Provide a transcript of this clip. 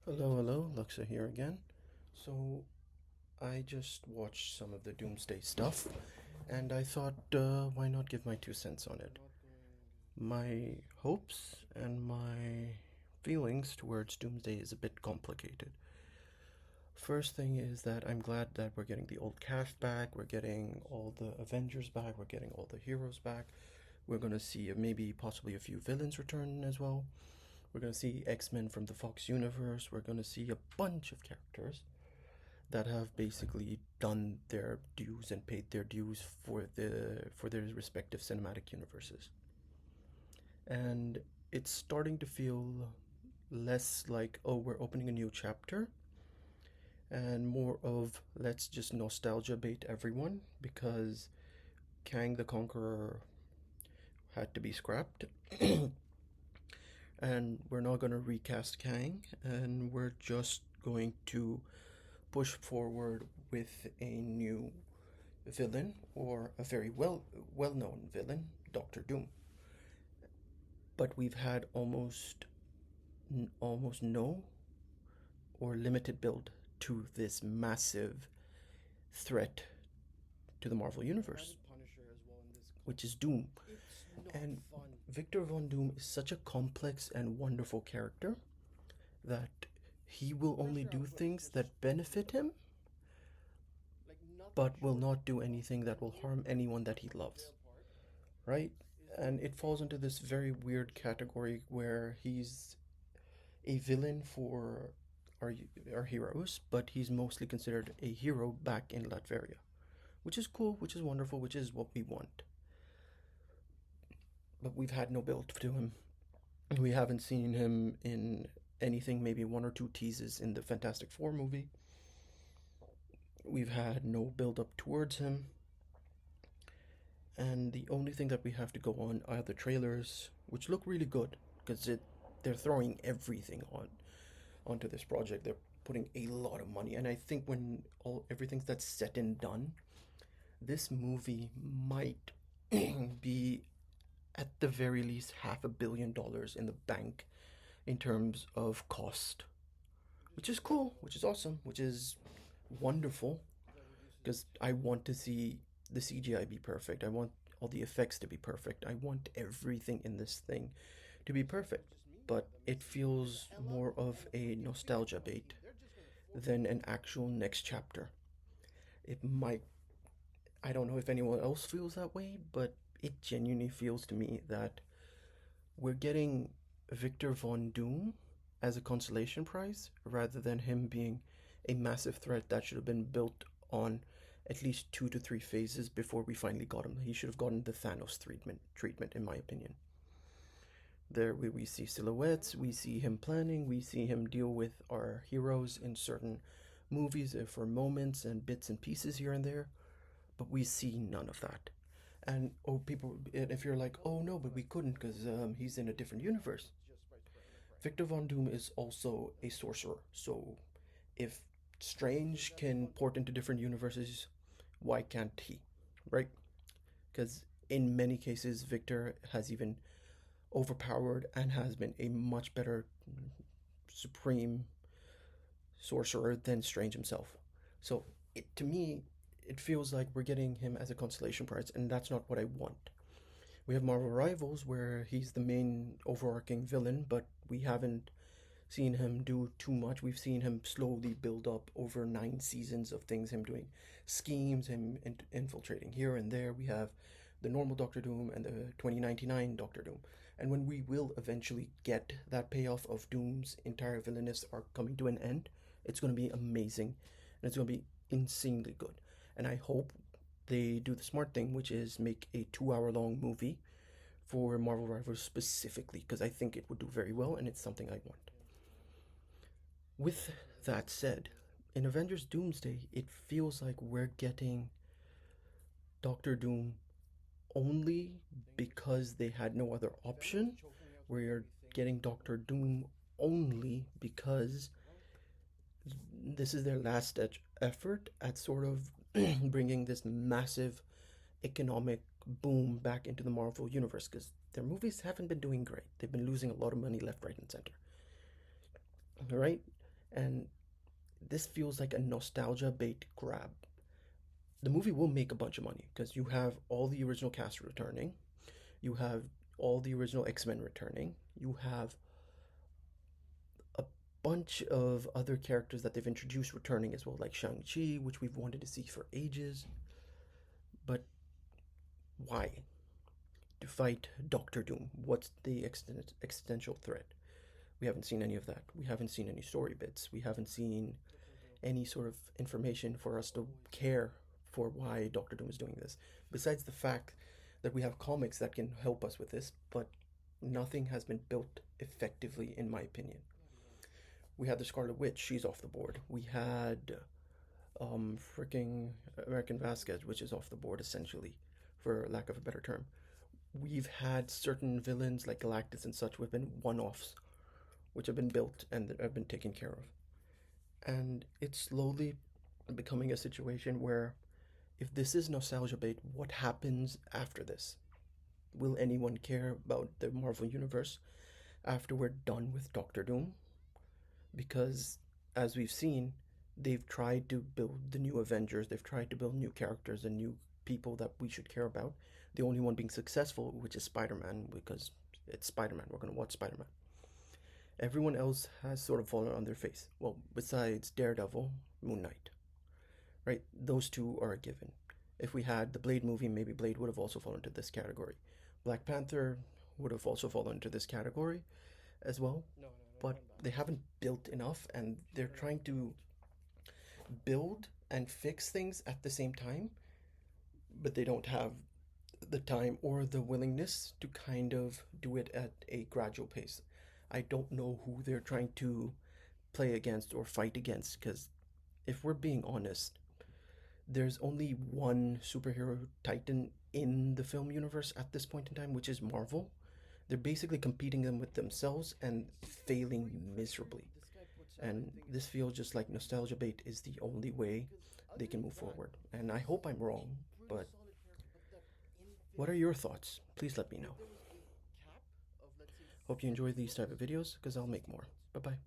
Hello, Lukzha here again. So, I just watched some of the Doomsday stuff, and I thought, why not give my 2 cents on it? My hopes and my feelings towards Doomsday is a bit complicated. First thing is that I'm glad that we're getting the old cast back, we're getting all the Avengers back, we're getting all the heroes back. We're gonna see maybe possibly a few villains return as well. We're gonna see X-Men from the Fox universe. We're gonna see a bunch of characters that have basically done their dues and paid their dues for their respective cinematic universes. And it's starting to feel less like, oh, we're opening a new chapter, and more of let's just nostalgia bait everyone because Kang the Conqueror had to be scrapped. And we're not going to recast Kang, and we're just going to push forward with a new villain, or a very well-known villain, Doctor Doom. But we've had almost no or limited build to this massive threat to the Marvel universe, which is Doom. And Victor Von Doom is such a complex and wonderful character that he will only do things that benefit him, but will not do anything that will harm anyone that he loves, right? And it falls into this very weird category where he's a villain for our, our heroes, but he's mostly considered a hero back in Latveria, which is cool, which is wonderful, which is what we want. But we've had no build to him. We haven't seen him in anything, maybe one or two teases in the Fantastic Four movie. We've had no build up towards him. And the only thing that we have to go on are the trailers, which look really good because they're throwing everything onto this project. They're putting a lot of money, and I think when everything that's said and done, this movie might be at the very least $500 million in the bank in terms of cost, which is cool, which is awesome, which is wonderful because I want to see the CGI be perfect. I want all the effects to be perfect. I want everything in this thing to be perfect. But it feels more of a nostalgia bait than an actual next chapter. It might, I don't know if anyone else feels that way, but it genuinely feels to me that we're getting Victor Von Doom as a consolation prize rather than him being a massive threat that should have been built on at least 2 to 3 phases before we finally got him. He should have gotten the Thanos treatment in my opinion. There we see silhouettes, we see him planning, we see him deal with our heroes in certain movies for moments and bits and pieces here and there, but we see none of that. And oh, people, if you're like, oh no, but we couldn't because he's in a different universe. Victor Von Doom is also a sorcerer, so if Strange can port into different universes, why can't he? Right? Because in many cases, Victor has even overpowered and has been a much better supreme sorcerer than Strange himself. So to me, it feels like we're getting him as a consolation prize, and that's not what I want. We have Marvel Rivals where he's the main overarching villain, but we haven't seen him do too much. We've seen him slowly build up over 9 seasons of things, him doing schemes, him infiltrating here and there. We have the normal Doctor Doom and the 2099 Doctor Doom. And when we will eventually get that payoff of Doom's entire villainous arc coming to an end, it's going to be amazing and it's going to be insanely good. And I hope they do the smart thing, which is make a 2 hour long movie for Marvel Rivals specifically, because I think it would do very well and it's something I want. With that said, in Avengers Doomsday, it feels like we're getting Doctor Doom only because they had no other option. We're getting Doctor Doom only because this is their last effort at sort of bringing this massive economic boom back into the Marvel universe because their movies haven't been doing great. They've been losing a lot of money left, right, and center. All right? And this feels like a nostalgia bait grab. The movie will make a bunch of money because you have all the original cast returning, you have all the original X-Men returning, you have a bunch of other characters that they've introduced returning as well, like Shang-Chi, which we've wanted to see for ages. But why? To fight Doctor Doom. What's the existential threat? We haven't seen any of that. We haven't seen any story bits. We haven't seen any sort of information for us to care for why Doctor Doom is doing this. Besides the fact that we have comics that can help us with this, but nothing has been built effectively, in my opinion. We had the Scarlet Witch, she's off the board. We had freaking American Vasquez, which is off the board essentially, for lack of a better term. We've had certain villains like Galactus and such who have been one offs, which have been built and that have been taken care of. And it's slowly becoming a situation where if this is nostalgia bait, what happens after this? Will anyone care about the Marvel Universe after we're done with Doctor Doom? Because, as we've seen, they've tried to build the new Avengers, they've tried to build new characters and new people that we should care about. The only one being successful, which is Spider Man, because it's Spider Man, we're going to watch Spider Man. Everyone else has sort of fallen on their face. Well, besides Daredevil, Moon Knight, right? Those two are a given. If we had the Blade movie, maybe Blade would have also fallen into this category. Black Panther would have also fallen into this category as well. But they haven't built enough, and they're trying to build and fix things at the same time, but they don't have the time or the willingness to kind of do it at a gradual pace. I don't know who they're trying to play against or fight against, because if we're being honest, there's only one superhero titan in the film universe at this point in time, which is Marvel. They're basically competing them with themselves and failing miserably. And this feels just like nostalgia bait is the only way they can move forward. And I hope I'm wrong, but what are your thoughts? Please let me know. Hope you enjoy these type of videos because I'll make more. Bye bye.